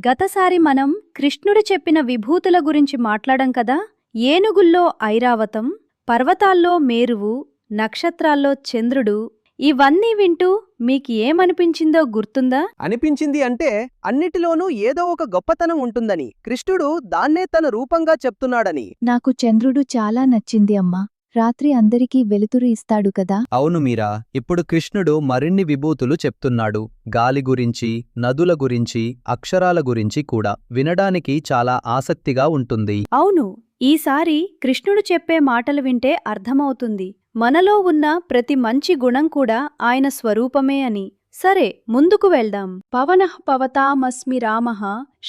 గతసారి మనం కృష్ణుడు చెప్పిన విభూతుల గురించి మాట్లాడాం కదా. ఏనుగుల్లో ఐరావతం, పర్వతాల్లో మేరువు, నక్షత్రాల్లో చంద్రుడు. ఇవన్నీ వింటూ మీకు ఏమనిపించిందో గుర్తుందా? అనిపించింది అంటే అన్నిటిలోనూ ఏదో ఒక గొప్పతనం ఉంటుందని, కృష్ణుడు దాన్నే తన రూపంగా చెప్తున్నాడని. నాకు చంద్రుడు చాలా నచ్చింది అమ్మా. రాత్రి అందరికీ వెలుతురు ఇస్తాడు కదా. అవును మీరా, ఇప్పుడు కృష్ణుడు మరిన్ని విభూతులు చెప్తున్నాడు. గాలి గురించి, నదుల గురించి, అక్షరాల గురించి కూడా వినడానికి చాలా ఆసక్తిగా ఉంటుంది. అవును, ఈసారి కృష్ణుడు చెప్పే మాటలు వింటే అర్థమవుతుంది మనలో ఉన్న ప్రతి మంచి గుణం కూడా ఆయన స్వరూపమే అని. సరే, ముందుకు వెళ్దాం. పవనః పవతామస్మి రామః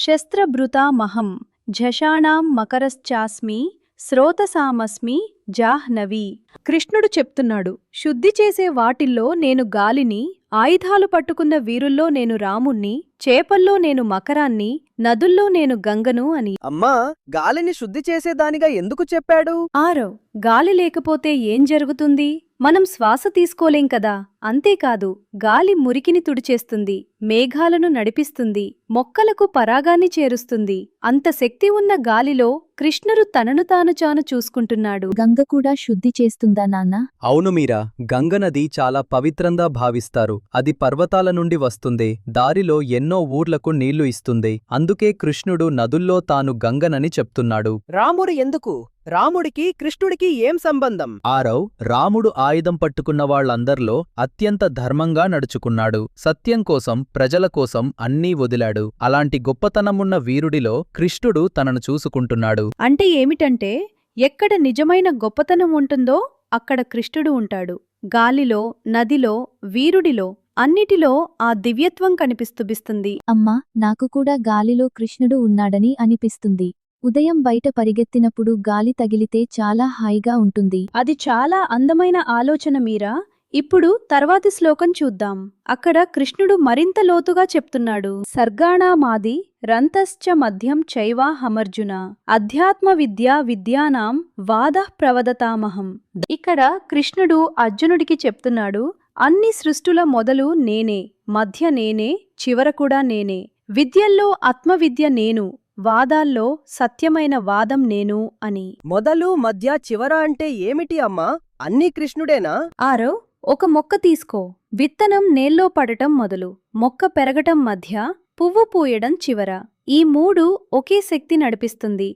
శస్త్రభృతామహం ఝషాణాం మకరశ్చాస్మి శ్రోతసామస్మి జాహ్నవి. కృష్ణుడు చెప్తున్నాడు, శుద్ధి చేసే వాటిల్లో నేను గాలిని, ఆయుధాలు పట్టుకున్న వీరుల్లో నేను రాముణ్ణి, చేపల్లో నేను మకరాన్ని, నదుల్లో నేను గంగను అని. అమ్మా, గాలిని శుద్ధి చేసేదానిగా ఎందుకు చెప్పాడు? ఆరవ్, గాలి లేకపోతే ఏం జరుగుతుంది? మనం శ్వాస తీసుకోలేం కదా. అంతేకాదు, గాలి మురికిని తుడిచేస్తుంది, మేఘాలను నడిపిస్తుంది, మొక్కలకు పరాగాన్ని చేరుస్తుంది. అంత శక్తి ఉన్న గాలిలో కృష్ణుడు తనను తాను చూసుకుంటున్నాడు. గంగ కూడా శుద్ధి చేస్తుందా నాన్న? అవును మీరా, గంగనది చాలా పవిత్రంగా భావిస్తారు. అది పర్వతాల నుండి వస్తుంది, దారిలో ఎన్నో ఊర్లకు నీళ్లు ఇస్తుంది. అందుకే కృష్ణుడు నదుల్లో తాను గంగనని చెప్తున్నాడు. రాముడు ఎందుకు? రాముడికి కృష్ణుడికి ఏం సంబంధం? ఆరవ్, రాముడు ఆయుధం పట్టుకున్న వాళ్లందర్లో అత్యంత ధర్మంగా నడుచుకున్నాడు. సత్యం కోసం, ప్రజల కోసం అన్నీ వదిలాడు. అలాంటి గొప్పతనమున్న వీరుడిలో కృష్ణుడు తనను చూసుకుంటున్నాడు. అంటే ఏమిటంటే, ఎక్కడ నిజమైన గొప్పతనం ఉంటుందో అక్కడ కృష్ణుడు ఉంటాడు. గాలిలో, నదిలో, వీరుడిలో, అన్నిటిలో ఆ దివ్యత్వం కనిపిస్తుంది. అమ్మా, నాకు కూడా గాలిలో కృష్ణుడు ఉన్నాడని అనిపిస్తుంది. ఉదయం బయట పరిగెత్తినప్పుడు గాలి తగిలితే చాలా హాయిగా ఉంటుంది. అది చాలా అందమైన ఆలోచన మీరా. ఇప్పుడు తర్వాతి శ్లోకం చూద్దాం. అక్కడ కృష్ణుడు మరింత లోతుగా చెప్తున్నాడు. సర్గాణామాది రంతశ్చ మధ్యం చైవాహమర్జున అధ్యాత్మ విద్యా విద్యానాం వాదః ప్రవదతామహం. ఇక్కడ కృష్ణుడు అర్జునుడికి చెప్తున్నాడు, అన్ని సృష్టుల మొదలు నేనే, మధ్య నేనే, చివర కూడా నేనే. విద్యల్లో ఆత్మవిద్య నేను, వాదాల్లో సత్యమైన వాదం నేను అని. మొదలు, మధ్య, చివర అంటే ఏమిటి అమ్మా? అన్నీ కృష్ణుడేనా? ఆరవ్, ఒక మొక్క తీసుకో. విత్తనం నేల్లో పడటం మొదలు, మొక్క పెరగటం మధ్య, పువ్వు పూయడం చివర. ఈ మూడు ఒకే శక్తి నడిపిస్తుంది.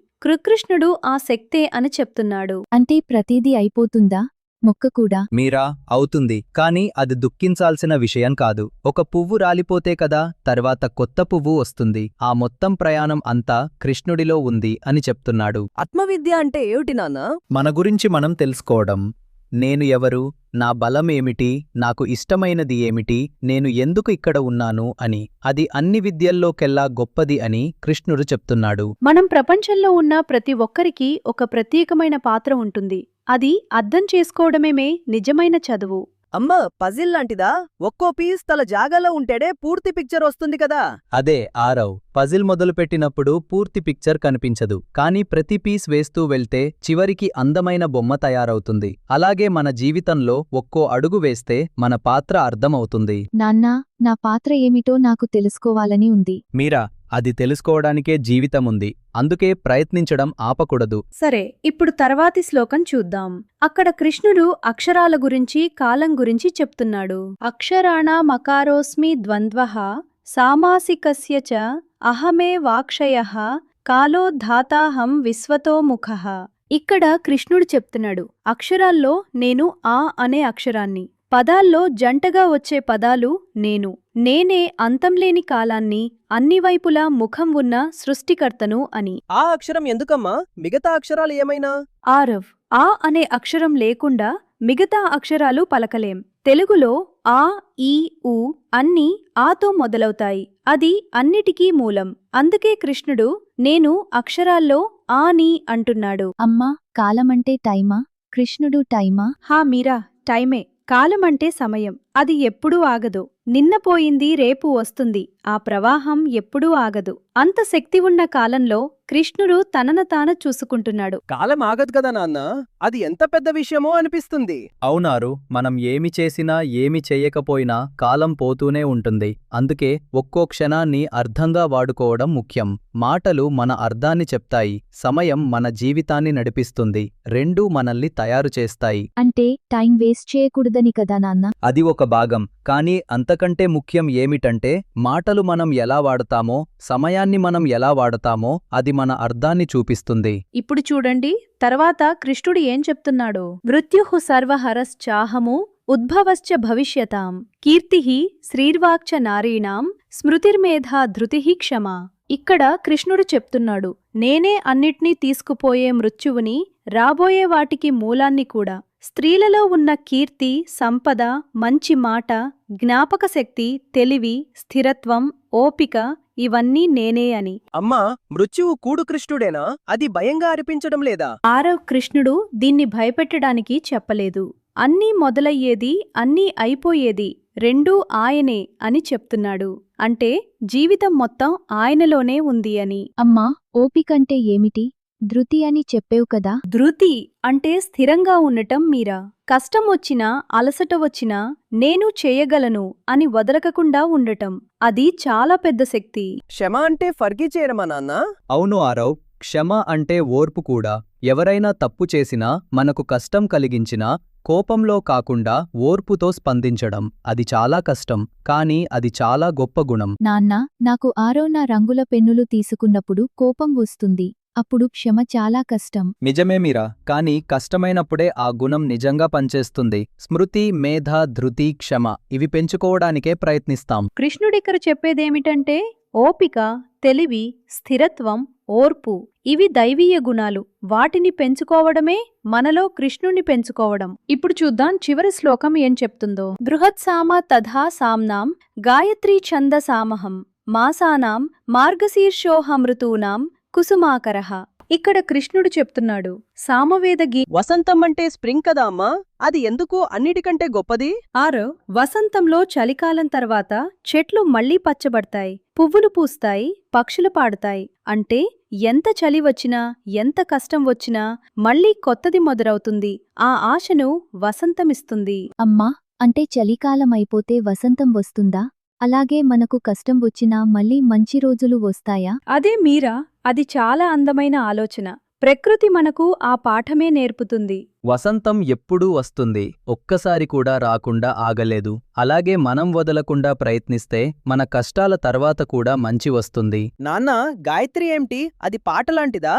కృష్ణుడు ఆ శక్తే అని చెప్తున్నాడు. అంటే ప్రతిదీ అయిపోతుందా? మొక్క కూడా? మీరా, అవుతుంది. కాని అది దుఃఖించాల్సిన విషయం కాదు. ఒక పువ్వు రాలిపోతే కదా తర్వాత కొత్త పువ్వు వస్తుంది. ఆ మొత్తం ప్రయాణం అంతా కృష్ణుడిలో ఉంది అని చెప్తున్నాడు. ఆత్మవిద్య అంటే ఏమిటి నాన్నా? మన గురించి మనం తెలుసుకోవడం. నేను ఎవరు, నా బలమేమిటి, నాకు ఇష్టమైనది ఏమిటి, నేను ఎందుకు ఇక్కడ ఉన్నాను అని. అది అన్ని విద్యల్లోకెల్లా గొప్పది అని కృష్ణుడు చెప్తున్నాడు. మనం ప్రపంచంలో ఉన్న ప్రతి ఒక్కరికి ఒక ప్రత్యేకమైన పాత్ర ఉంటుంది. అది అర్థం చేసుకోవడమేమే నిజమైన చదువు. అమ్మా, పజిల్ లాంటిదా? ఒక్కో పీస్ తల జాగాలో ఉంటేడే పూర్తి పిక్చర్ వస్తుంది కదా. అదే ఆరవ్, పజిల్ మొదలుపెట్టినప్పుడు పూర్తి పిక్చర్ కనిపించదు. కానీ ప్రతి పీస్ వేస్తూ వెళ్తే చివరికి అందమైన బొమ్మ తయారవుతుంది. అలాగే మన జీవితంలో ఒక్కో అడుగు వేస్తే మన పాత్ర అర్థమవుతుంది. నాన్నా, నా పాత్ర ఏమిటో నాకు తెలుసుకోవాలని ఉంది. మీరా, అది తెలుసుకోవడానికే జీవితముంది. అందుకే ప్రయత్నించడం ఆపకూడదు. సరే, ఇప్పుడు తర్వాతి శ్లోకం చూద్దాం. అక్కడ కృష్ణుడు అక్షరాల గురించి, కాలం గురించి చెప్తున్నాడు. అక్షరాణమకారోస్మి ద్వంద్వః సామాసికస్య చ అహమే వాక్షయః కాలో ధాతాహం విశ్వతో ముఖః. ఇక్కడ కృష్ణుడు చెప్తున్నాడు, అక్షరాల్లో నేను ఆ అనే అక్షరాన్ని, పదాల్లో జంటగా వచ్చే పదాలు నేను, నేనే అంతంలేని కాలాన్ని, అన్ని వైపులా ముఖం ఉన్న సృష్టికర్తను అని. ఆ అక్షరం ఎందుకమ్మా? మిగతా అక్షరాలు ఏమైనా? ఆరవ్, ఆ అనే అక్షరం లేకుండా మిగతా అక్షరాలు పలకలేం. తెలుగులో ఆ, ఈ, ఊ అన్నీ ఆతో మొదలవుతాయి. అది అన్నిటికీ మూలం. అందుకే కృష్ణుడు నేను అక్షరాల్లో ఆని అంటున్నాడు. అమ్మా, కాలమంటే టైమా? కృష్ణుడు టైమా? హా మీరా, టైమే. కాలమంటే సమయం. అది ఎప్పుడూ ఆగదు. నిన్న పోయింది రేపు వస్తుంది. ఆ ప్రవాహం ఎప్పుడూ ఆగదు. అంత శక్తి ఉన్న కాలంలో కృష్ణుడు తనను తాను చూసుకుంటున్నాడు. కాలం ఆగదు కదా నాన్న, అది ఎంత పెద్ద విషయమో అనిపిస్తుంది. అవునారు, మనం ఏమి చేసినా ఏమి చెయ్యకపోయినా కాలం పోతూనే ఉంటుంది. అందుకే ఒక్కో క్షణాన్ని అర్థంగా వాడుకోవడం ముఖ్యం. మాటలు మన అర్థాన్ని చెప్తాయి, సమయం మన జీవితాన్ని నడిపిస్తుంది. రెండూ మనల్ని తయారు చేస్తాయి. అంటే టైం వేస్ట్ చేయకూడదని కదా నాన్న? అది ఒక భాగం, కానీ అంతకంటే ముఖ్యం ఏమిటంటే మాటలు మనం ఎలా వాడతామో, సమయాన్ని మనం ఎలా వాడతామో అది మన అర్థాన్ని చూపిస్తుంది. ఇప్పుడు చూడండి తర్వాత కృష్ణుడు ఏం చెప్తున్నాడో. మృత్యుః సర్వహరశ్చాహము ఉద్భవశ్చ భవిష్యతాం కీర్తిః శ్రీర్వాక్చ నారీణాం స్మృతిర్మేధా ధృతిః క్షమా. ఇక్కడ కృష్ణుడు చెప్తున్నాడు, నేనే అన్నిటినీ తీసుకుపోయే మృత్యువుని, రాబోయే వాటికి మూలాన్ని కూడా. స్త్రీలలో ఉన్న కీర్తి, సంపద, మంచి మాట, జ్ఞాపకశక్తి, తెలివి, స్థిరత్వం, ఓపిక ఇవన్నీ నేనే అని. అమ్మా, మృత్యువు కూడు కృష్ణుడేనా? అది భయంగా అనిపించడం లేదా? ఆరవ్ కృష్ణుడు దీన్ని భయపెట్టడానికి చెప్పలేదు. అన్నీ మొదలయ్యేది, అన్నీ అయిపోయేది రెండూ ఆయనే అని చెప్తున్నాడు. అంటే జీవితం మొత్తం ఆయనలోనే ఉంది అని. అమ్మా, ఓపికంటే ఏమిటి? ధృతి అని చెప్పేవు కదా? ధృతి అంటే స్థిరంగా ఉండటం మీరా. కష్టం వచ్చినా, అలసట వచ్చినా నేను చేయగలను అని వదలకకుండా ఉండటం. అది చాలా పెద్ద శక్తి. క్షమ అంటే ఫర్గి చేయడమా నాన్న? అవును ఆరవ్, క్షమ అంటే ఓర్పు కూడా. ఎవరైనా తప్పు చేసినా, మనకు కష్టం కలిగించినా కోపంలో కాకుండా ఓర్పుతో స్పందించడం అది చాలా కష్టం, కానీ అది చాలా గొప్ప గుణం. నాన్న, నాకు ఆరోనా రంగుల పెన్నులు తీసుకున్నప్పుడు కోపం వస్తుంది. అప్పుడు క్షమ చాలా కష్టం. నిజమే మీరా, కానీ కష్టమైనప్పుడే ఆ గుణం నిజంగా పనిచేస్తుంది. స్మృతి, మేధ, ధృతి, క్షమ ఇవి పెంచుకోవడానికే ప్రయత్నిస్తాం. కృష్ణుడిక్కడ చెప్పేదేమిటంటే ఓపిక, తెలివి, స్థిరత్వం, ఓర్పు ఇవి దైవీయ గుణాలు. వాటిని పెంచుకోవడమే మనలో కృష్ణుణ్ణి పెంచుకోవడం. ఇప్పుడు చూద్దాం చివరి శ్లోకం ఏం చెప్తుందో. బృహత్సామ తథా సామ్నాం గాయత్రీ ఛంద సామహం మాసానాం మార్గశీర్షోహమృతూనాం కుసుమాకరః. ఇక్కడ కృష్ణుడు చెప్తున్నాడు, సామవేద వసంతం అంటే స్ప్రింగ్ కదా అమ్మా, అది ఎందుకు అన్నిటికంటే గొప్పది? వసంతంలో చలికాలం తర్వాత చెట్లు మళ్లీ పచ్చబడతాయి, పువ్వులు పూస్తాయి, పక్షులు పాడుతాయి. అంటే ఎంత చలి వచ్చినా, ఎంత కష్టం వచ్చినా మళ్లీ కొత్తది మొదలవుతుంది. ఆ ఆశను వసంతమిస్తుంది. అమ్మా, అంటే చలికాలం అయిపోతే వసంతం వస్తుందా? అలాగే మనకు కష్టం వచ్చినా మళ్ళీ మంచి రోజులు వస్తాయా? అదే మీరా, అది చాలా అందమైన ఆలోచన. ప్రకృతి మనకు ఆ పాఠమే నేర్పుతుంది. వసంతం ఎప్పుడూ వస్తుంది, ఒక్కసారి కూడా రాకుండా ఆగలేదు. అలాగే మనం వదలకుండా ప్రయత్నిస్తే మన కష్టాల తర్వాత కూడా మంచి వస్తుంది. నాన్న, గాయత్రి ఏమిటి? అది పాటలాంటిదా?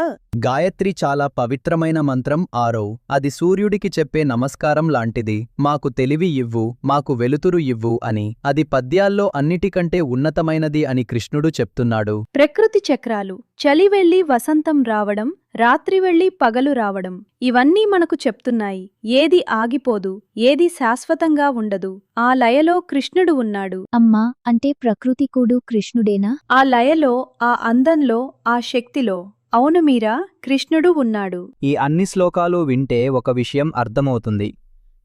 గాయత్రి చాలా పవిత్రమైన మంత్రం ఆరవ్. అది సూర్యుడికి చెప్పే నమస్కారం లాంటిది. మాకు తెలివి ఇవ్వు, మాకు వెలుతురు ఇవ్వు అని. అది పద్యాల్లో అన్నిటికంటే ఉన్నతమైనది అని కృష్ణుడు చెప్తున్నాడు. ప్రకృతి చక్రాలు, చలి వెళ్లి వసంతం రావడం, రాత్రి వెళ్లి పగలు రావడం ఇవన్నీ మనకు చెప్తున్నాయి. ఏది ఆగిపోదు, ఏది శాశ్వతంగా ఉండదు. ఆ లయలో కృష్ణుడు ఉన్నాడు. అమ్మా, అంటే ప్రకృతి కూడా కృష్ణుడేనా? ఆ లయలో, ఆ అందంలో, ఆ శక్తిలో అవును మీరా, కృష్ణుడు ఉన్నాడు. ఈ అన్ని శ్లోకాలు వింటే ఒక విషయం అర్థమవుతుంది.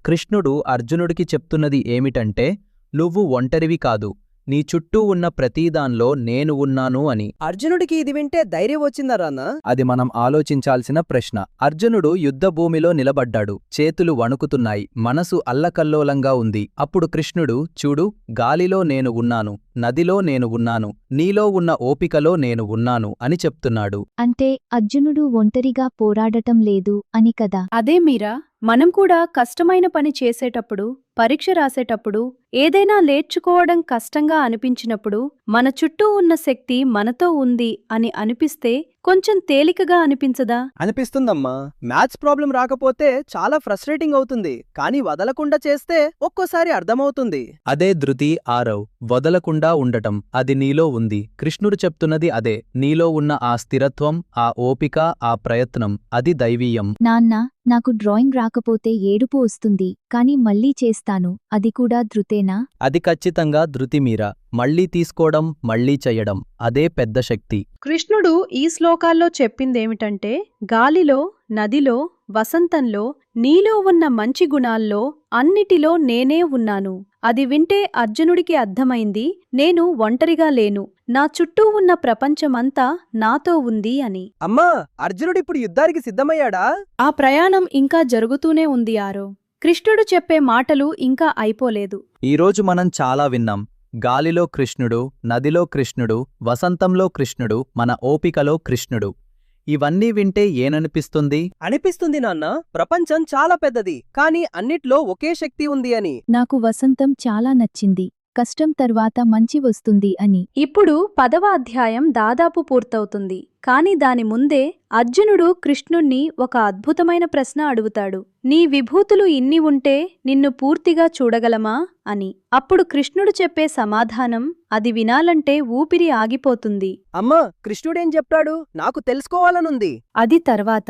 కృష్ణుడు అర్జునుడికి చెప్తున్నది ఏమిటంటే, నువ్వు ఒంటరివి కాదు, నీ చుట్టూ ఉన్న ప్రతీదాన్లో నేను ఉన్నాను అని. అర్జునుడికి ఇది వింటే ధైర్యం వచ్చిందా రాన్న? అది మనం ఆలోచించాల్సిన ప్రశ్న. అర్జునుడు యుద్ధభూమిలో నిలబడ్డాడు, చేతులు వణుకుతున్నాయి, మనసు అల్లకల్లోలంగా ఉంది. అప్పుడు కృష్ణుడు, చూడు, గాలిలో నేను ఉన్నాను, నదిలో నేను ఉన్నాను, నీలో ఉన్న ఓపికలో నేను ఉన్నాను అని చెప్తున్నాడు. అంటే అర్జునుడు ఒంటరిగా పోరాడటం లేదు అని కదా? అదే మీరా, మనం కూడా కష్టమైన పని చేసేటప్పుడు, పరీక్ష రాసేటప్పుడు, ఏదైనా నేర్చుకోవడం కష్టంగా అనిపించినప్పుడు మన చుట్టూ ఉన్న శక్తి మనతో ఉంది అని అనిపిస్తే కొంచెం తేలికగా అనిపించదా? అనిపిస్తుందమ్మా. మ్యాథ్స్ ప్రాబ్లం రాకపోతే చాలా ఫ్రస్ట్రేటింగ్ అవుతుంది, కానీ వదలకుండా చేస్తే ఒక్కోసారి అర్థమవుతుంది. అదే ధృతి ఆరవ్, వదలకుండా ఉండటం. అది నీలో ఉంది. కృష్ణుడు చెప్తున్నది అదే. నీలో ఉన్న ఆ స్థిరత్వం, ఆ ఓపిక, ఆ ప్రయత్నం అది దైవీయం. నాన్న, నాకు డ్రాయింగ్ రాకపోతే ఏడుపు వస్తుంది, కానీ మళ్ళీ చేస్తాను. అది కూడా ధృతేనా? అది ఖచ్చితంగా ధృతి మీరా. మళ్లీ తీసుకోవడం, మళ్లీ చెయ్యడం అదే పెద్ద శక్తి. కృష్ణుడు ఈ శ్లోకాల్లో చెప్పిందేమిటంటే, గాలిలో, నదిలో, వసంతంలో, నీలో ఉన్న మంచి గుణాల్లో, అన్నిటిలో నేనే ఉన్నాను. అది వింటే అర్జునుడికి అర్థమైంది, నేను ఒంటరిగా లేను, నా చుట్టూ ఉన్న ప్రపంచమంతా నాతో ఉంది అని. అమ్మా, అర్జునుడిప్పుడు యుద్ధానికి సిద్ధమయ్యాడా? ఆ ప్రయాణం ఇంకా జరుగుతూనే ఉంది ఆరో. కృష్ణుడు చెప్పే మాటలు ఇంకా అయిపోలేదు. ఈరోజు మనం చాలా విన్నాం. గాలిలో కృష్ణుడు, నదిలో కృష్ణుడు, వసంతంలో కృష్ణుడు, మన ఓపికలో కృష్ణుడు. ఇవన్నీ వింటే ఏననిపిస్తుంది? అనిపిస్తుంది నాన్న, ప్రపంచం చాలా పెద్దది, కానీ అన్నిట్లో ఒకే శక్తి ఉంది అని. నాకు వసంతం చాలా నచ్చింది, కష్టం తర్వాత మంచి వస్తుంది అని. ఇప్పుడు 10వ అధ్యాయం దాదాపు పూర్తవుతుంది. కాని దాని ముందే అర్జునుడు కృష్ణుణ్ణి ఒక అద్భుతమైన ప్రశ్న అడుగుతాడు. నీ విభూతులు ఇన్ని ఉంటే నిన్ను పూర్తిగా చూడగలమా అని. అప్పుడు కృష్ణుడు చెప్పే సమాధానం అది వినాలంటే ఊపిరి ఆగిపోతుంది. అమ్మా, కృష్ణుడేం చెప్తాడు? నాకు తెలుసుకోవాలనుంది. అది తర్వాత.